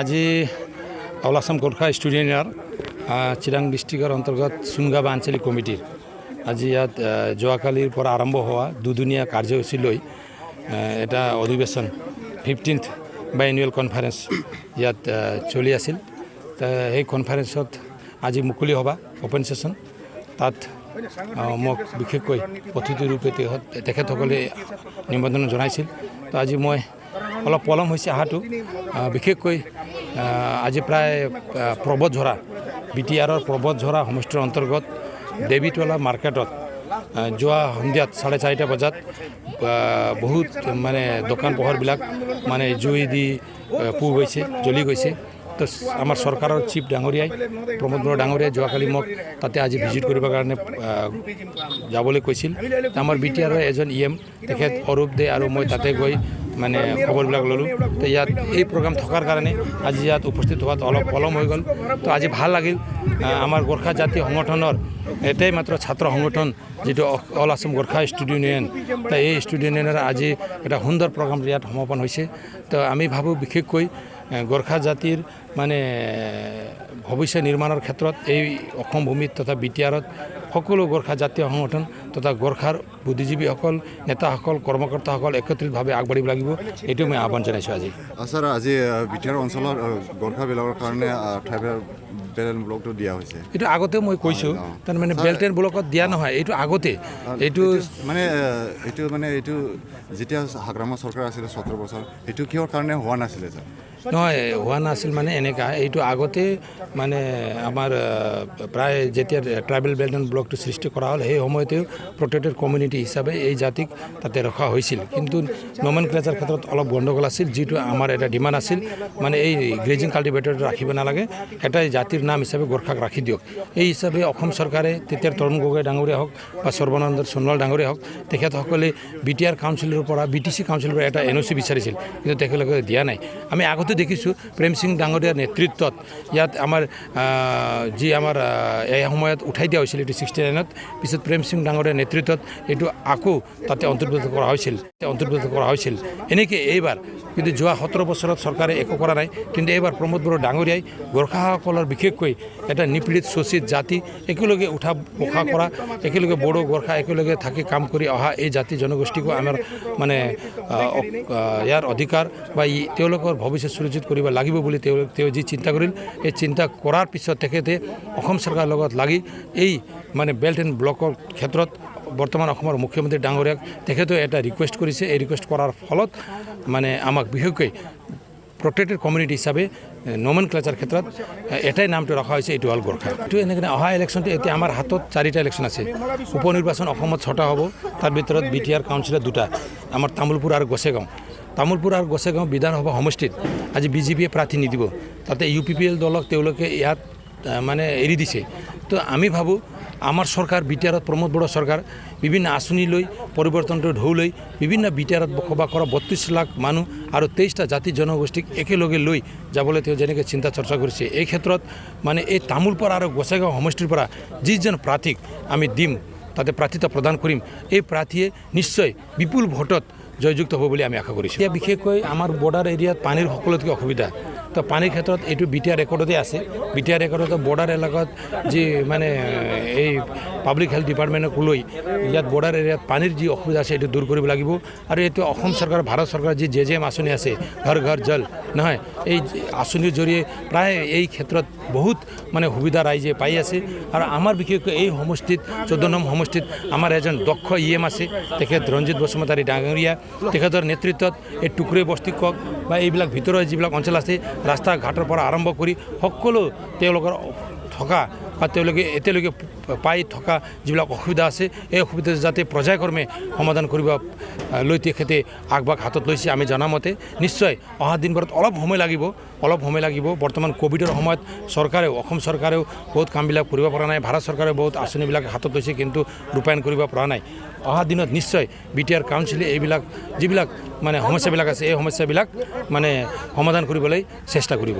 আজি all Assam Gorkha student ইউনিয়নৰ চিৰাং ডিষ্ট্ৰিক্টৰ অন্তৰ্গত চুনগাঁও আঞ্চলিক কমিটিৰ আজি ইয়াত যোৱাকালিৰ পৰা আৰম্ভ হোৱা দুদিনীয়া কাৰ্যসূচী লৈ এটা অধিৱেশন 15th বাইএনুৱেল কনফাৰেন্স ইয়াত চলি আছিল। সেই কনফাৰেন্সত আজি মুকলি সভা অপেন সেশ্যন তাত মোক বিশেষকৈ অতিথি ৰূপে তেখেতসকলে নিমন্ত্ৰণ জনাইছিল। তো আজি মই অলপ পলম হৈছে অহাটো, বিশেষকৈ আজি প্ৰায় পৰ্বতঝৰা BTRৰ পৰ্বতঝৰা সমষ্টিৰ অন্তৰ্গত দেৱীতলা মাৰ্কেটত যোৱা সন্ধিয়াত 4:30 বজাত বহুত মানে দোকান পোহাৰবিলাক মানে জুই দি পুহ গৈছে, জ্বলি গৈছে। তো আমাৰ চৰকাৰৰ চিফ ডাঙৰীয়াই প্ৰমোদ বড়ো ডাঙৰীয়াই যোৱাকালি মোক তাতে আজি ভিজিট কৰিবৰ কাৰণে যাবলৈ কৈছিল। আমাৰ BTRৰ এজন EM তেখেত অৰূপ দে আৰু মই তাতে গৈ মানে খবৰবিলাক ল'লোঁ। তো ইয়াত এই প্ৰগ্ৰাম থকাৰ কাৰণে আজি ইয়াত উপস্থিত হোৱাত অলপ পলম হৈ গ'ল। তো আজি ভাল লাগিল। আমাৰ গোৰ্খা জাতীয় সংগঠনৰ এটাই মাত্ৰ ছাত্ৰ সংগঠন যিটো all Assam Gorkha student union, তো এই ষ্টুডেণ্ট ইউনিয়নৰ আজি এটা সুন্দৰ প্ৰগ্ৰাম ইয়াত সমাপন হৈছে। তো আমি ভাবোঁ বিশেষকৈ গোৰ্খা জাতিৰ মানে ভৱিষ্যত নিৰ্মাণৰ ক্ষেত্ৰত এই অসম ভূমিত তথা BTRত সকলো গোৰ্খা জাতীয় সংগঠন তথা গোৰ্খাৰ বুদ্ধিজীৱীসকল, নেতাসকল, কৰ্মকৰ্তাসকল একত্ৰিতভাৱে আগবাঢ়িব লাগিব, এইটো মই আহ্বান জনাইছোঁ। আজি ছাৰ, আজি BTR অঞ্চলৰ গোৰ্খাবিলাকৰ কাৰণে ট্ৰাইবেল বেল্ট এণ্ড ব্লকটো দিয়া হৈছে। এইটো আগতে মই কৈছোঁ, তাৰমানে বেল্ট এণ্ড ব্লকত দিয়া নহয়, এইটো আগতে এইটো এইটো যেতিয়া হাগ্ৰামা চৰকাৰ আছিলে 17 বছৰ, এইটো কিহৰ কাৰণে হোৱা নাছিলে ছাৰ? নহয়, হোৱা নাছিল মানে এনেকুৱা, এইটো আগতে মানে আমাৰ প্ৰায় যেতিয়া ট্ৰাইবেল বেল্ট এণ্ড ব্লকটো সৃষ্টি কৰা হ'ল সেই সময়তেও প্ৰটেক্টেড কমিউনিটি হিচাপে এই জাতিক তাতে ৰখা হৈছিল। কিন্তু নমেনক্লেচাৰ ক্ষেত্ৰত অলপ গণ্ডগোল আছিল, যিটো আমাৰ এটা ডিমাণ্ড আছিল মানে এই গ্ৰেজিং কাল্টিভেটৰ ৰাখিব নালাগে, এটাই জাতিৰ নাম হিচাপে গোৰ্খাক ৰাখি দিয়ক। এই হিচাপে অসম চৰকাৰে তেতিয়াৰ তৰুণ গগৈ ডাঙৰীয়া হওক বা সৰ্বানন্দ সোণোৱাল ডাঙৰীয়া হওক, তেখেতসকলে BTR কাউন্সিলৰ পৰা BTC কাউন্সিলৰ পৰা এটা NOC বিচাৰিছিল, কিন্তু তেখেতলোকে দিয়া নাই। আমি আগতে দেখিছোঁ প্ৰেম সিং ডাঙৰীয়াৰ নেতৃত্বত ইয়াত আমাৰ যি আমাৰ এই সময়ত উঠাই দিয়া হৈছিল এইটো 69ত, পিছত প্ৰেম সিং ডাঙৰীয়াৰ নেতৃত্বত এইটো আকৌ তাতে অন্তৰ্ভুক্ত কৰা হৈছিল। এনেকৈ এইবাৰ কিন্তু যোৱা 17 বছৰত চৰকাৰে একো কৰা নাই। কিন্তু এইবাৰ প্ৰমোদ বড়ো ডাঙৰীয়াই গোৰ্খাসকলৰ বিশেষকৈ এটা নিপীড়িত শোষিত জাতি একেলগে উঠা বসা কৰা, একেলগে বড়ো গোৰ্খা একেলগে থাকি কাম কৰি অহা এই জাতি জনগোষ্ঠীকো আমাৰ মানে ইয়াৰ অধিকাৰ বা তেওঁলোকৰ ভৱিষ্যত সুৰক্ষিত কৰিব লাগিব বুলি তেওঁ যি চিন্তা কৰিল, এই চিন্তা কৰাৰ পিছত তেখেতে অসম চৰকাৰৰ লগত লাগি এই মানে বেল্ট এণ্ড ব্লকৰ ক্ষেত্ৰত বৰ্তমান অসমৰ মুখ্যমন্ত্ৰী ডাঙৰীয়াক তেখেতেও এটা ৰিকুৱেষ্ট কৰিছে। এই ৰিকুৱেষ্ট কৰাৰ ফলত মানে আমাক বিশেষকৈ প্ৰটেক্টেড কমিউনিটি হিচাপে নমেনক্লেচাৰ ক্ষেত্ৰত এটাই নামটো ৰখা হৈছে, এইটো হ'ল গোৰ্খা। এইটো এনেকৈ অহা ইলেকশ্যনটো এতিয়া আমাৰ হাতত 4টা ইলেকশ্যন আছে। উপ নিৰ্বাচন অসমত 6টা হ'ব, তাৰ ভিতৰত BTR কাউন্সিলৰ 2টা, আমাৰ তামোলপুৰ আৰু গোছেগাঁও। তামোলপুৰ আৰু গোছেগাঁও বিধানসভা সমষ্টিত আজি BJPয়ে প্ৰাৰ্থী নিদিব, তাতে UPPL দলক তেওঁলোকে ইয়াত মানে এৰি দিছে। তো আমি ভাবোঁ আমাৰ চৰকাৰ BTRত প্ৰমোদ বড়ো চৰকাৰ বিভিন্ন আঁচনি লৈ পৰিৱৰ্তনটো ঢৌ লৈ বিভিন্ন BTRত বসবাস কৰা 32 লাখ মানুহ আৰু 23টা জাতি জনগোষ্ঠীক একেলগে লৈ যাবলৈ তেওঁ যেনেকৈ চিন্তা চৰ্চা কৰিছে, এই ক্ষেত্ৰত মানে এই তামোলপুৰ আৰু গোছেগাঁও সমষ্টিৰ পৰা যিজন প্ৰাৰ্থীক আমি দিম, তাতে প্ৰাৰ্থিত্ব প্ৰদান কৰিম, এই প্ৰাৰ্থীয়ে নিশ্চয় বিপুল ভোটত জয়যুক্ত হ'ব বুলি আমি আশা কৰিছোঁ। এতিয়া বিশেষকৈ আমাৰ বৰ্ডাৰ এৰিয়াত পানীৰ সকলোতকৈ অসুবিধা। তো পানীৰ ক্ষেত্ৰত এইটো BTR ৰেকৰ্ডতে আছে। BTR ৰেকৰ্ডত বৰ্ডাৰ এলেকাত যি মানে এই পাব্লিক হেল্থ ডিপাৰ্টমেণ্টক লৈ ইয়াত বৰ্ডাৰ এৰিয়াত পানীৰ যি অসুবিধা আছে এইটো দূৰ কৰিব লাগিব। আৰু এইটো অসম চৰকাৰ, ভাৰত চৰকাৰৰ যি JJM আঁচনি আছে, ঘৰ ঘৰ জল নহয়, এই আঁচনিৰ জৰিয়ে প্ৰায় এই ক্ষেত্ৰত বহুত মানে সুবিধা ৰাইজে পাই আছে। আৰু আমাৰ বিশেষকৈ এই সমষ্টিত 14 নং সমষ্টিত আমাৰ এজন দক্ষ EM আছে, তেখেত ৰঞ্জিত বসুমতাৰী ডাঙৰীয়া, তেখেতৰ নেতৃত্বত এই টুকুৰে বস্তি কওক বা এইবিলাক ভিতৰৰ যিবিলাক অঞ্চল আছে, ৰাস্তা ঘাটৰ পৰা আৰম্ভ কৰি সকলো তেওঁলোকৰ থকা বা তেওঁলোকে এতিয়ালৈকে পাই থকা যিবিলাক অসুবিধা আছে, এই অসুবিধা যাতে পৰ্যায়ক্ৰমে সমাধান কৰিব লৈ তেখেতে আগভাগ হাতত লৈছে। আমি জনামতে নিশ্চয় অহা দিনবোৰত অলপ সময় লাগিব। বৰ্তমান ক'ভিডৰ সময়ত চৰকাৰেও, অসম চৰকাৰেও বহুত কামবিলাক কৰিব পৰা নাই, ভাৰত চৰকাৰেও বহুত আঁচনিবিলাক হাতত লৈছে কিন্তু ৰূপায়ণ কৰিব পৰা নাই। অহা দিনত নিশ্চয় BTR কাউন্সিলে এইবিলাক যিবিলাক মানে সমস্যাবিলাক আছে, এই সমস্যাবিলাক মানে সমাধান কৰিবলৈ চেষ্টা কৰিব।